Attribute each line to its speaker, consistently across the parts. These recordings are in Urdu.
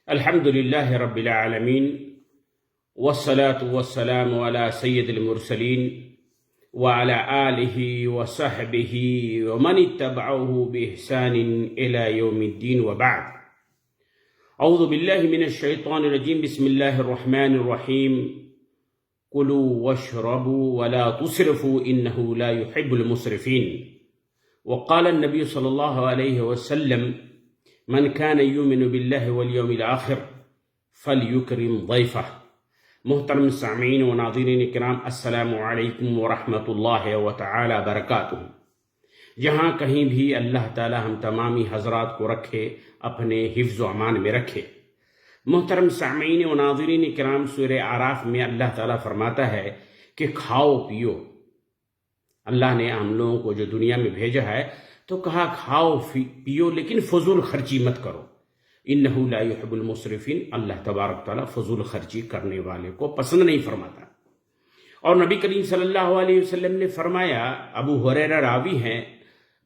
Speaker 1: الحمد لله رب العالمين والصلاة والسلام على سيد المرسلين وعلى آله وصحبه ومن اتبعه بإحسان إلى يوم الدين وبعد. أعوذ بالله من الشيطان الرجيم. بسم الله الرحمن الرحيم. كلوا واشربوا ولا تسرفوا إنه لا يحب المسرفين. وقال النبي صلى الله عليه وسلم: من كان يؤمن بالله واليوم الآخر فليكرم ضيفه. محترم سامعین و ناظرین کرام، السلام علیکم ورحمۃ اللہ وتعالی وبرکاتہ. جہاں کہیں بھی اللہ تعالی ہم تمامی حضرات کو رکھے، اپنے حفظ و امان میں رکھے. محترم سامعین و ناظرین کرام، سورہ اعراف میں اللہ تعالی فرماتا ہے کہ کھاؤ پیو. اللہ نے ہم لوگوں کو جو دنیا میں بھیجا ہے تو کہا کھاؤ پیو، لیکن فضول خرچی مت کرو. انہو لا یحب المسرفین. اللہ تبارک تعالیٰ فضول خرچی کرنے والے کو پسند نہیں فرماتا. اور نبی کریم صلی اللہ علیہ وسلم نے فرمایا، ابو ہریرہ راوی ہیں،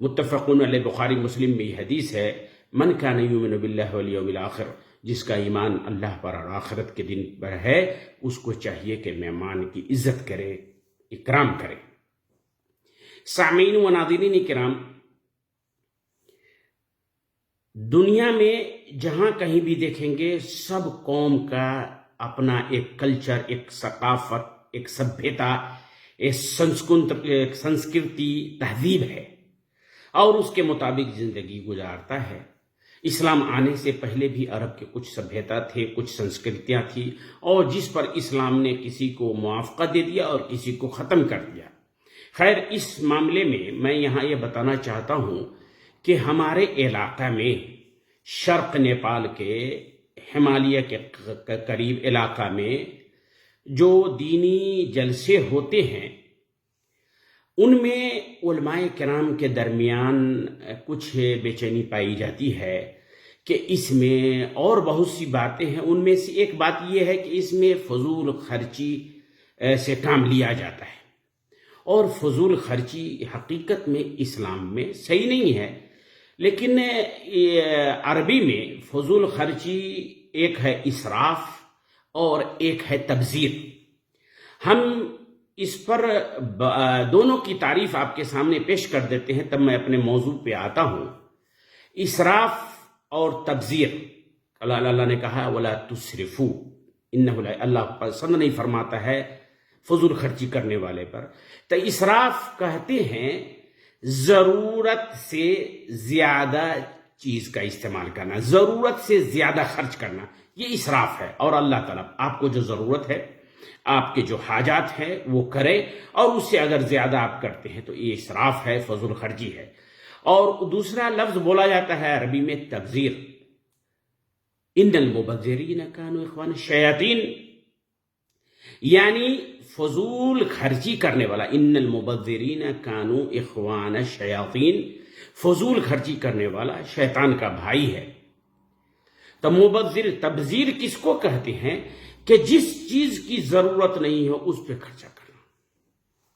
Speaker 1: متفقون علیہ، بخاری مسلم میں یہ حدیث ہے: من کان یؤمن باللہ والیوم الآخر. جس کا ایمان اللہ پر اور آخرت کے دن پر ہے، اس کو چاہیے کہ مہمان کی عزت کرے، اکرام کرے. سامعین و ناظرین کرام، دنیا میں جہاں کہیں بھی دیکھیں گے، سب قوم کا اپنا ایک کلچر، ایک ثقافت، ایک سبھیتا، ایک سنسکرتی، تہذیب ہے، اور اس کے مطابق زندگی گزارتا ہے. اسلام آنے سے پہلے بھی عرب کے کچھ سبھیتا تھے، کچھ سنسکرتیاں تھیں، اور جس پر اسلام نے کسی کو موافقہ دے دیا اور کسی کو ختم کر دیا. خیر، اس معاملے میں یہاں یہ بتانا چاہتا ہوں کہ ہمارے علاقہ میں، شرق نیپال کے ہمالیہ کے قریب علاقہ میں جو دینی جلسے ہوتے ہیں، ان میں علماء کرام کے درمیان کچھ بے چینی پائی جاتی ہے کہ اس میں اور بہت سی باتیں ہیں. ان میں سے ایک بات یہ ہے کہ اس میں فضول خرچی سے کام لیا جاتا ہے، اور فضول خرچی حقیقت میں اسلام میں صحیح نہیں ہے. لیکن عربی میں فضول خرچی ایک ہے اسراف اور ایک ہے تبذیر. ہم اس پر دونوں کی تعریف آپ کے سامنے پیش کر دیتے ہیں، تب میں اپنے موضوع پہ آتا ہوں. اسراف اور تبذیر، اللہ نے کہا وَلَا تُسْرِفُوا. اللہ پسند نہیں فرماتا ہے فضول خرچی کرنے والے پر. تو اسراف کہتے ہیں ضرورت سے زیادہ چیز کا استعمال کرنا، ضرورت سے زیادہ خرچ کرنا، یہ اسراف ہے. اور اللہ تعالیٰ آپ کو جو ضرورت ہے، آپ کے جو حاجات ہیں وہ کرے، اور اس سے اگر زیادہ آپ کرتے ہیں تو یہ اسراف ہے، فضول خرچی ہے. اور دوسرا لفظ بولا جاتا ہے عربی میں تبذیر. ان المبذرین کانوا اخوان الشیاطین، یعنی فضول خرچی کرنے والا، ان المبذرین کانوا اخوان الشیاطین، فضول خرچی کرنے والا شیطان کا بھائی ہے. تو مبذر، تبذیر کس کو کہتے ہیں؟ کہ جس چیز کی ضرورت نہیں ہو اس پہ خرچہ کرنا.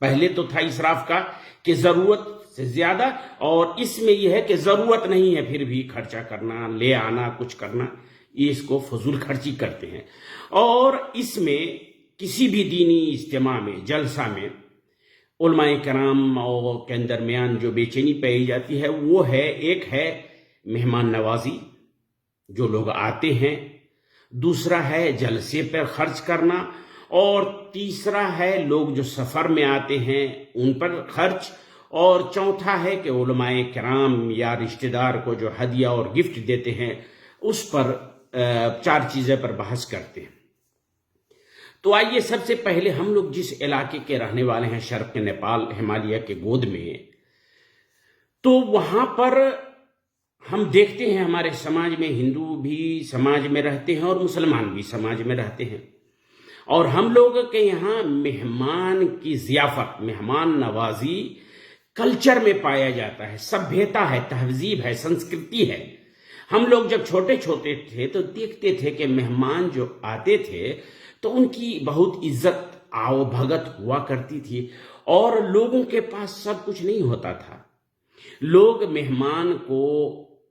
Speaker 1: پہلے تو تھا اسراف کا کہ ضرورت سے زیادہ، اور اس میں یہ ہے کہ ضرورت نہیں ہے پھر بھی خرچہ کرنا، لے آنا، کچھ کرنا، یہ اس کو فضول خرچی کرتے ہیں. اور اس میں کسی بھی دینی اجتماع میں، جلسہ میں، علماء کرام اور کے درمیان جو بے چینی پائی جاتی ہے وہ ہے، ایک ہے مہمان نوازی، جو لوگ آتے ہیں، دوسرا ہے جلسے پر خرچ کرنا، اور تیسرا ہے لوگ جو سفر میں آتے ہیں ان پر خرچ، اور چوتھا ہے کہ علماء کرام یا رشتہ دار کو جو ہدیہ اور گفٹ دیتے ہیں اس پر، چار چیزیں پر بحث کرتے ہیں. تو آئیے سب سے پہلے ہم لوگ جس علاقے کے رہنے والے ہیں، شرق نیپال ہمالیہ کے گود میں، تو وہاں پر ہم دیکھتے ہیں ہمارے سماج میں ہندو بھی سماج میں رہتے ہیں اور مسلمان بھی سماج میں رہتے ہیں. اور ہم لوگ کے یہاں مہمان کی ضیافت، مہمان نوازی کلچر میں پایا جاتا ہے، سبھیتا ہے، تہذیب ہے، سنسکرتی ہے. ہم لوگ جب چھوٹے چھوٹے تھے تو دیکھتے تھے کہ مہمان جو آتے تھے تو ان کی بہت عزت آؤ بھگت ہوا کرتی تھی، اور لوگوں کے پاس سب کچھ نہیں ہوتا تھا. لوگ مہمان کو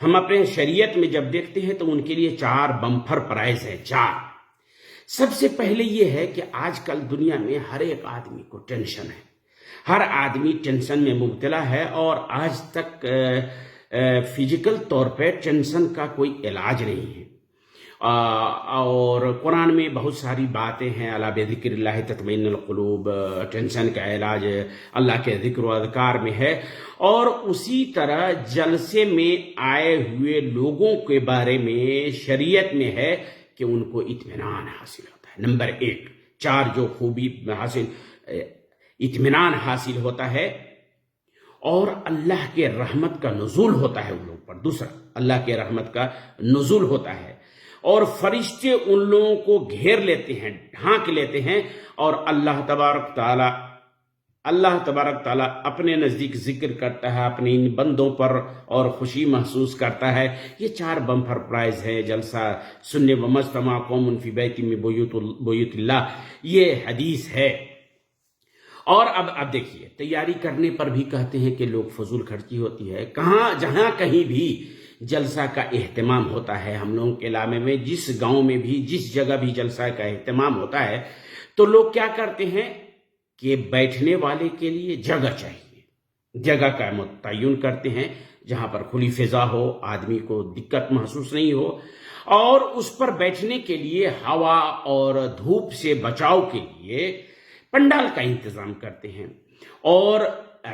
Speaker 1: ہم اپنے شریعت میں جب دیکھتے ہیں تو ان کے لیے 4 بمپر پرائز ہیں، 4۔ سب سے پہلے یہ ہے کہ آج کل دنیا میں ہر ایک آدمی کو ٹینشن ہے، ہر آدمی ٹینشن میں مبتلا ہے، اور آج تک فزیکل طور پہ ٹینشن کا کوئی علاج نہیں ہے۔ اور قرآن میں بہت ساری باتیں ہیں، الا بذکر اللہ تطمئن القلوب، ٹینشن کا علاج اللہ کے ذکر و اذکار میں ہے۔ اور اسی طرح جلسے میں آئے ہوئے لوگوں کے بارے میں شریعت میں ہے کہ ان کو اطمینان حاصل ہوتا ہے۔ نمبر 1، 4 جو خوبی حاصل، اطمینان حاصل ہوتا ہے، اور اللہ کے رحمت کا نزول ہوتا ہے ان لوگوں پر۔ دوسرا، اللہ کے رحمت کا نزول ہوتا ہے، اور فرشتے ان لوگوں کو گھیر لیتے ہیں، ڈھانک لیتے ہیں، اور اللہ تبارک تعالی اپنے نزدیک ذکر کرتا ہے اپنے ان بندوں پر، اور خوشی محسوس کرتا ہے۔ یہ 4 بمپر پرائز ہے جلسہ سننے ومجتمع قوم فی بیت من بیوت اللہ، یہ حدیث ہے۔ اور اب دیکھیے، تیاری کرنے پر بھی کہتے ہیں کہ لوگ فضول خرچی ہوتی ہے۔ جہاں کہیں بھی جلسہ کا اہتمام ہوتا ہے، ہم لوگوں کے علاقے میں جس گاؤں میں بھی جس جگہ بھی جلسہ کا اہتمام ہوتا ہے، تو لوگ کیا کرتے ہیں کہ بیٹھنے والے کے لیے جگہ چاہیے، جگہ کا متعین کرتے ہیں جہاں پر کھلی فضا ہو، آدمی کو دقت محسوس نہیں ہو، اور اس پر بیٹھنے کے لیے ہوا اور دھوپ سے بچاؤ کے لیے پنڈال کا انتظام کرتے ہیں، اور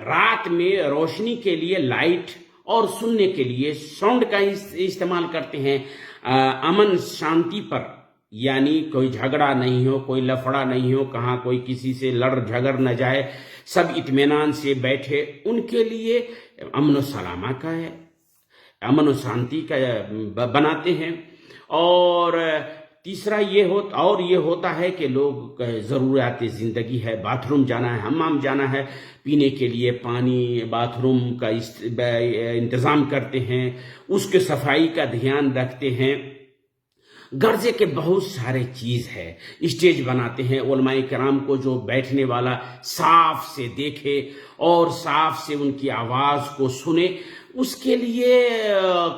Speaker 1: رات میں روشنی کے لیے لائٹ، اور سننے کے لیے ساؤنڈ کا استعمال کرتے ہیں، امن شانتی پر، یعنی کوئی جھگڑا نہیں ہو، کوئی لفڑا نہیں ہو، کہاں کوئی کسی سے لڑ جھگڑ نہ جائے، سب اطمینان سے بیٹھے، ان کے لیے امن و سلامہ کا ہے، امن و شانتی کا بناتے ہیں۔ اور تیسرا یہ ہوتا ہے کہ لوگ ضروریات زندگی ہے، باتھ روم جانا ہے، حمام جانا ہے، پینے کے لیے پانی، باتھ روم کا انتظام کرتے ہیں، اس کے صفائی کا دھیان رکھتے ہیں۔ غرضے کے بہت سارے چیز ہے، اسٹیج بناتے ہیں، علماء کرام کو جو بیٹھنے والا صاف سے دیکھے اور صاف سے ان کی آواز کو سنے، اس کے لیے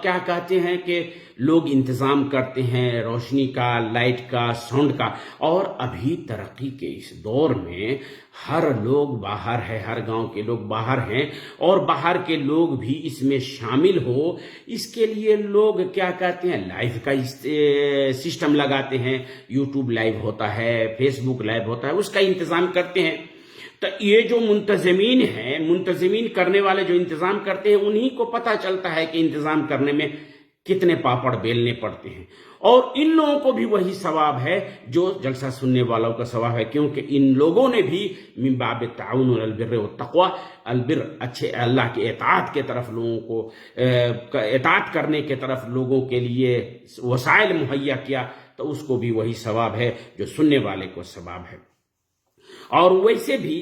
Speaker 1: کیا کہتے ہیں کہ لوگ انتظام کرتے ہیں، روشنی کا، لائٹ کا، ساؤنڈ کا۔ اور ابھی ترقی کے اس دور میں ہر لوگ باہر ہے، ہر گاؤں کے لوگ باہر ہیں، اور باہر کے لوگ بھی اس میں شامل ہو، اس کے لیے لوگ کیا کہتے ہیں، لائیو کا سسٹم لگاتے ہیں، یوٹیوب لائیو ہوتا ہے، فیس بک لائیو ہوتا ہے، اس کا انتظام کرتے ہیں۔ تو یہ جو منتظمین ہیں، منتظمین کرنے والے جو انتظام کرتے ہیں، انہی کو پتہ چلتا ہے کہ انتظام کرنے میں کتنے پاپڑ بیلنے پڑتے ہیں، اور ان لوگوں کو بھی وہی ثواب ہے جو جلسہ سننے والوں کا ثواب ہے، کیونکہ ان لوگوں نے بھی من باب التعاون علی البر والتقوی، البر اچھے اللہ کی اطاعت کے طرف لوگوں کو اطاعت کرنے کے طرف لوگوں کے لیے وسائل مہیا کیا، تو اس کو بھی وہی ثواب ہے جو سننے والے کو ثواب ہے۔ اور ویسے بھی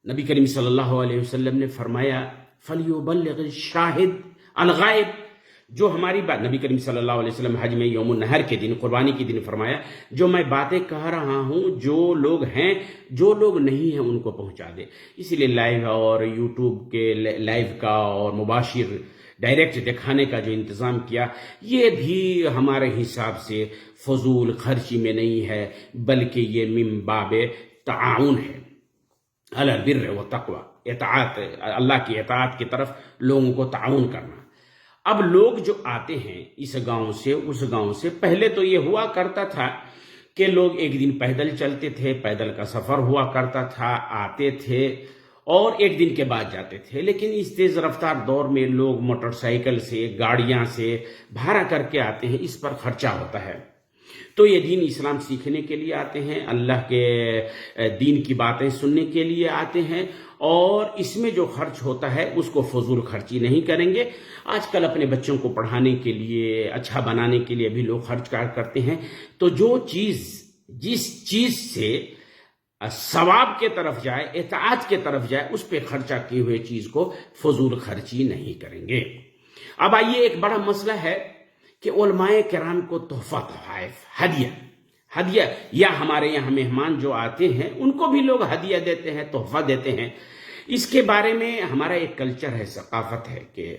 Speaker 1: نبی کریم صلی اللہ علیہ وسلم نے فرمایا فَلْيُبَلِّغِ الشَّاهِدُ الْغَائِبَ، جو ہماری بات نبی کریم صلی اللہ علیہ وسلم حج میں یوم النحر کے دن، قربانی کے دن فرمایا، جو میں باتیں کہہ رہا ہوں، جو لوگ ہیں، جو لوگ نہیں ہیں، ان کو پہنچا دے۔ اسی لیے لائیو اور یوٹیوب کے لائیو کا اور مباشر ڈائریکٹ دکھانے کا جو انتظام کیا، یہ بھی ہمارے حساب سے فضول خرچی میں نہیں ہے، بلکہ یہ من باب تعاون ہے، علی البر والتقوی، اطاعت، اللہ کی اطاعت کی طرف لوگوں کو تعاون کرنا۔ اب لوگ جو آتے ہیں اس گاؤں سے اس گاؤں سے، پہلے تو یہ ہوا کرتا تھا کہ لوگ ایک دن پیدل چلتے تھے، پیدل کا سفر ہوا کرتا تھا، آتے تھے اور ایک دن کے بعد جاتے تھے، لیکن اس تیز رفتار دور میں لوگ موٹر سائیکل سے، گاڑیاں سے بھاڑا کر کے آتے ہیں، اس پر خرچہ ہوتا ہے۔ تو یہ دین اسلام سیکھنے کے لیے آتے ہیں، اللہ کے دین کی باتیں سننے کے لیے آتے ہیں، اور اس میں جو خرچ ہوتا ہے اس کو فضول خرچی نہیں کریں گے۔ آج کل اپنے بچوں کو پڑھانے کے لیے، اچھا بنانے کے لیے بھی لوگ خرچ کرتے ہیں، تو جس چیز سے ثواب کے طرف جائے، اطاعت کے طرف جائے، اس پہ خرچہ کیے ہوئے چیز کو فضول خرچی نہیں کریں گے۔ اب آئیے، ایک بڑا مسئلہ ہے کہ علماء کرام کو تحفہ، تحائف، ہدیہ، یا ہمارے یہاں مہمان جو آتے ہیں ان کو بھی لوگ ہدیہ دیتے ہیں، تحفہ دیتے ہیں۔ اس کے بارے میں ہمارا ایک کلچر ہے، ثقافت ہے کہ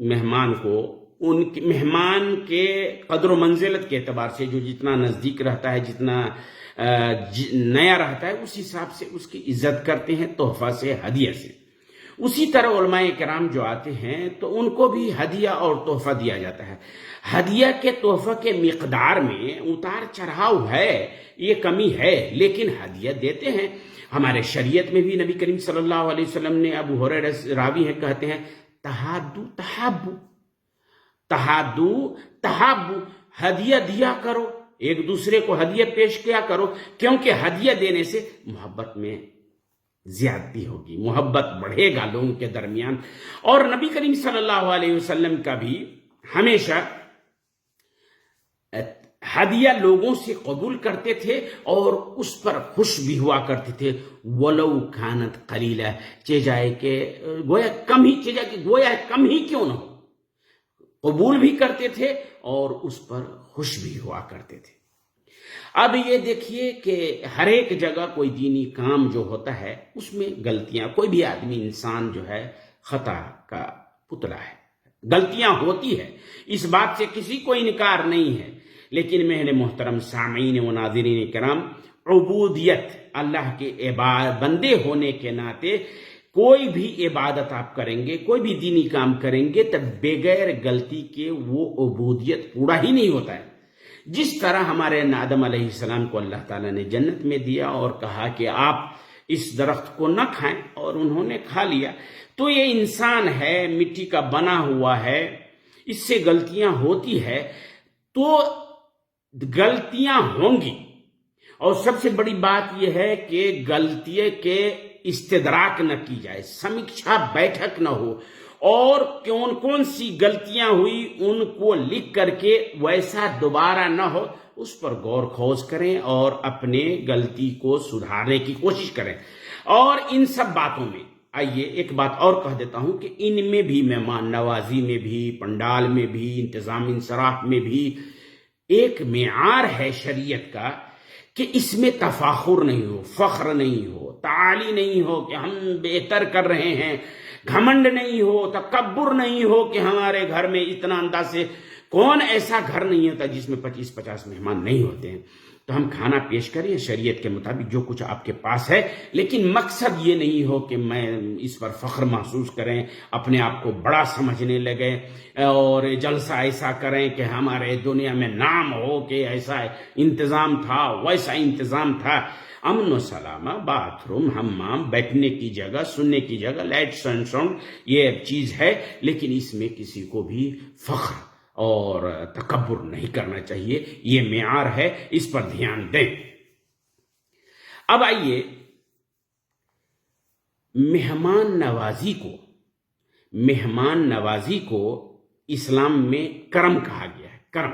Speaker 1: مہمان کو ان کے مہمان کے قدر و منزلت کے اعتبار سے جو جتنا نزدیک رہتا ہے، جتنا نیا رہتا ہے، اس حساب سے اس کی عزت کرتے ہیں، تحفہ سے، ہدیہ سے۔ اسی طرح علماء کرام جو آتے ہیں تو ان کو بھی ہدیہ اور تحفہ دیا جاتا ہے۔ ہدیہ کے تحفہ کے مقدار میں اتار چڑھاؤ ہے، یہ کمی ہے، لیکن ہدیہ دیتے ہیں۔ ہمارے شریعت میں بھی نبی کریم صلی اللہ علیہ وسلم نے، ابو ہریرہ راوی ہیں، کہتے ہیں تحادو تحابو، تحادو تحابو، ہدیہ دیا کرو، ایک دوسرے کو ہدیہ پیش کیا کرو، کیونکہ ہدیہ دینے سے محبت میں زیادتی ہوگی، محبت بڑھے گا لوگوں کے درمیان۔ اور نبی کریم صلی اللہ علیہ وسلم کا بھی ہمیشہ ہدیہ لوگوں سے قبول کرتے تھے اور اس پر خوش بھی ہوا کرتے تھے، ولو کانت قلیلہ، چاہے کہ گویا کم ہی، چاہے کہ گویا کم ہی کیوں نہ ہو، قبول بھی کرتے تھے اور اس پر خوش بھی ہوا کرتے تھے۔ اب یہ دیکھیے کہ ہر ایک جگہ کوئی دینی کام جو ہوتا ہے اس میں غلطیاں، کوئی بھی آدمی انسان جو ہے خطا کا پتلا ہے، غلطیاں ہوتی ہے، اس بات سے کسی کو انکار نہیں ہے، لیکن میرے محترم سامعین و ناظرین کرام، عبودیت، اللہ کے بندے ہونے کے ناطے کوئی بھی عبادت آپ کریں گے، کوئی بھی دینی کام کریں گے، تب بغیر غلطی کے وہ عبودیت پورا ہی نہیں ہوتا ہے۔ جس طرح ہمارے آدم علیہ السلام کو اللہ تعالیٰ نے جنت میں دیا اور کہا کہ آپ اس درخت کو نہ کھائیں، اور انہوں نے کھا لیا، تو یہ انسان ہے، مٹی کا بنا ہوا ہے، اس سے غلطیاں ہوتی ہے، تو غلطیاں ہوں گی، اور سب سے بڑی بات یہ ہے کہ غلطی کے استدراک نہ کی جائے، سمیکشا بیٹھک نہ ہو، اور کون سی غلطیاں ہوئی ان کو لکھ کر کے ویسا دوبارہ نہ ہو اس پر غور خوض کریں اور اپنے غلطی کو سدھارنے کی کوشش کریں۔ اور ان سب باتوں میں آئیے ایک بات اور کہہ دیتا ہوں کہ ان میں بھی، مہمان نوازی میں بھی، پنڈال میں بھی، انتظام انصراف میں بھی ایک معیار ہے شریعت کا کہ اس میں تفاخر نہیں ہو، فخر نہیں ہو، تعالی نہیں ہو کہ ہم بہتر کر رہے ہیں، گھمنڈ نہیں ہو، تکبر نہیں ہو کہ ہمارے گھر میں اتنا انداز سے، کون ایسا گھر نہیں ہوتا جس میں 25-50 مہمان نہیں ہوتے ہیں، تو ہم کھانا پیش کریں شریعت کے مطابق جو کچھ آپ کے پاس ہے، لیکن مقصد یہ نہیں ہو کہ میں اس پر فخر محسوس کریں، اپنے آپ کو بڑا سمجھنے لگے اور جلسہ ایسا کریں کہ ہمارے دنیا میں نام ہو کہ ایسا انتظام تھا، ویسا انتظام تھا۔ امن و سلامہ، باتھ روم، حمام، بیٹھنے کی جگہ، سننے کی جگہ، لائٹ ساؤنڈ، یہ چیز ہے، لیکن اس میں کسی کو بھی فخر اور تکبر نہیں کرنا چاہیے، یہ معیار ہے، اس پر دھیان دیں۔ اب آئیے مہمان نوازی کو اسلام میں کرم کہا گیا ہے، کرم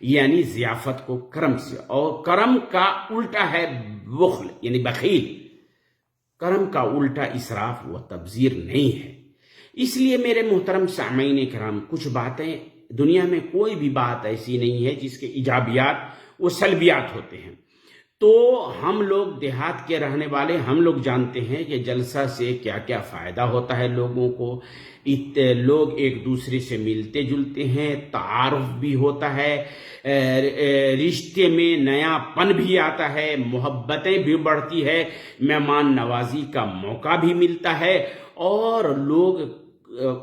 Speaker 1: یعنی ضیافت کو کرم سے، اور کرم کا الٹا ہے بخل یعنی بخیل، کرم کا الٹا اسراف و تبذیر نہیں ہے۔ اس لیے میرے محترم سامعین کرام، کچھ باتیں، دنیا میں کوئی بھی بات ایسی نہیں ہے جس کے ایجابیات و سلبیات ہوتے ہیں، تو ہم لوگ دیہات کے رہنے والے، ہم لوگ جانتے ہیں کہ جلسہ سے کیا کیا فائدہ ہوتا ہے لوگوں کو، لوگ ایک دوسرے سے ملتے جلتے ہیں، تعارف بھی ہوتا ہے، رشتے میں نیا پن بھی آتا ہے، محبتیں بھی بڑھتی ہے، مہمان نوازی کا موقع بھی ملتا ہے، اور لوگ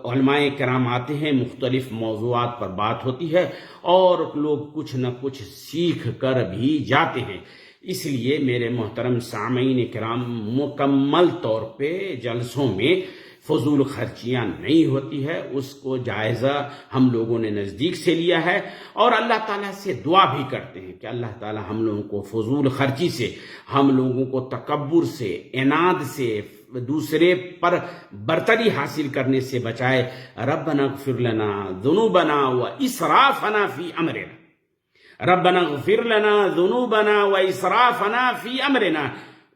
Speaker 1: علماء کرام آتے ہیں، مختلف موضوعات پر بات ہوتی ہے، اور لوگ کچھ نہ کچھ سیکھ کر بھی جاتے ہیں۔ اس لیے میرے محترم سامعین کرام، مکمل طور پہ جلسوں میں فضول خرچیاں نہیں ہوتی ہے، اس کو جائزہ ہم لوگوں نے نزدیک سے لیا ہے، اور اللہ تعالیٰ سے دعا بھی کرتے ہیں کہ اللہ تعالیٰ ہم لوگوں کو فضول خرچی سے، ہم لوگوں کو تکبر سے، عناد سے، دوسرے پر برتری حاصل کرنے سے بچائے۔ ربنا اغفر لنا ذنوبنا واسرافنا فی امرنا، ربنا اغفر لنا ذنوبنا واسرافنا فی امرنا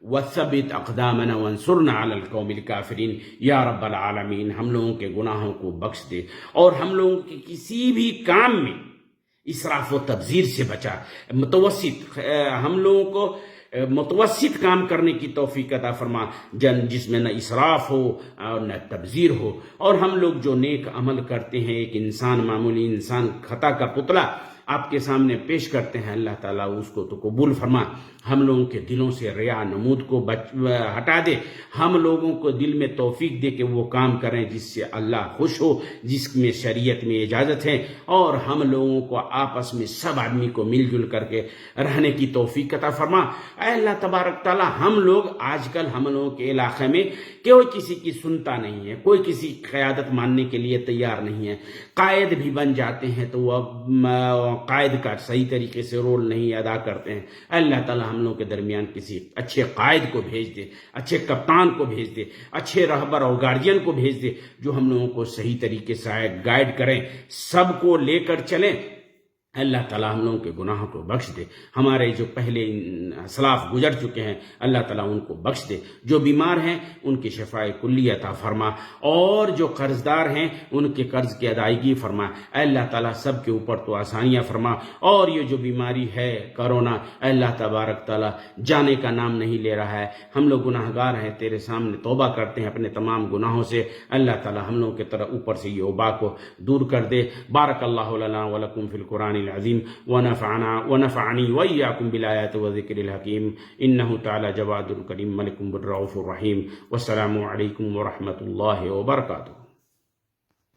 Speaker 1: وثبت اقدامنا وانصرنا علی القوم الکافرین۔ یا رب العالمین، ہم لوگوں کے گناہوں کو بخش دے، اور ہم لوگوں کے کسی بھی کام میں اسراف و تبذیر سے بچا، متوسط، ہم لوگوں کو متوسط کام کرنے کی توفیق عطا فرما، جس میں نہ اسراف ہو اور نہ تبذیر ہو، اور ہم لوگ جو نیک عمل کرتے ہیں، ایک انسان، معمولی انسان، خطا کا پتلا آپ کے سامنے پیش کرتے ہیں، اللہ تعالیٰ اس کو تو قبول فرما، ہم لوگوں کے دلوں سے ریا نمود کو ہٹا دے، ہم لوگوں کو دل میں توفیق دے کہ وہ کام کریں جس سے اللہ خوش ہو، جس میں شریعت میں اجازت ہے، اور ہم لوگوں کو آپس میں سب آدمی کو مل جل کر کے رہنے کی توفیق عطا فرما۔ اے اللہ تبارک تعالیٰ، ہم لوگ آج کل ہم لوگوں کے علاقے میں کوئی کسی کی سنتا نہیں ہے، کوئی کسی قیادت ماننے کے لیے تیار نہیں ہے، قائد بھی بن جاتے ہیں تو وہ قائد کا صحیح طریقے سے رول نہیں ادا کرتے ہیں۔ اللہ تعالیٰ ہم لوگوں کے درمیان کسی اچھے قائد کو بھیج دے، اچھے کپتان کو بھیج دے، اچھے رہبر اور گارجین کو بھیج دے، جو ہم لوگوں کو صحیح طریقے سے گائیڈ کریں، سب کو لے کر چلیں۔ اللہ تعالیٰ ہم لوگوں کے گناہوں کو بخش دے، ہمارے جو پہلے اسلاف گزر چکے ہیں اللہ تعالیٰ ان کو بخش دے، جو بیمار ہیں ان کی شفاء کلی عطا فرما، اور جو قرض دار ہیں ان کے قرض کی ادائیگی فرما۔ اے اللہ تعالیٰ سب کے اوپر تو آسانیاں فرما، اور یہ جو بیماری ہے کرونا، اے اللہ تبارک تعالیٰ جانے کا نام نہیں لے رہا ہے، ہم لوگ گناہ گار ہیں، تیرے سامنے توبہ کرتے ہیں اپنے تمام گناہوں سے، اللہ تعالیٰ ہم لوگوں کے طرف اوپر سے یہ وبا کو دور کر دے۔ بارک اللہ لنا ولکم فی القرآن العظیم، ونفعنی وإیاکم بالآیات والذکر الحکیم، انہ تعالی جواد کریم ملک الرؤوف الرحیم۔ والسلام علیکم ورحمۃ اللہ وبرکاتہ۔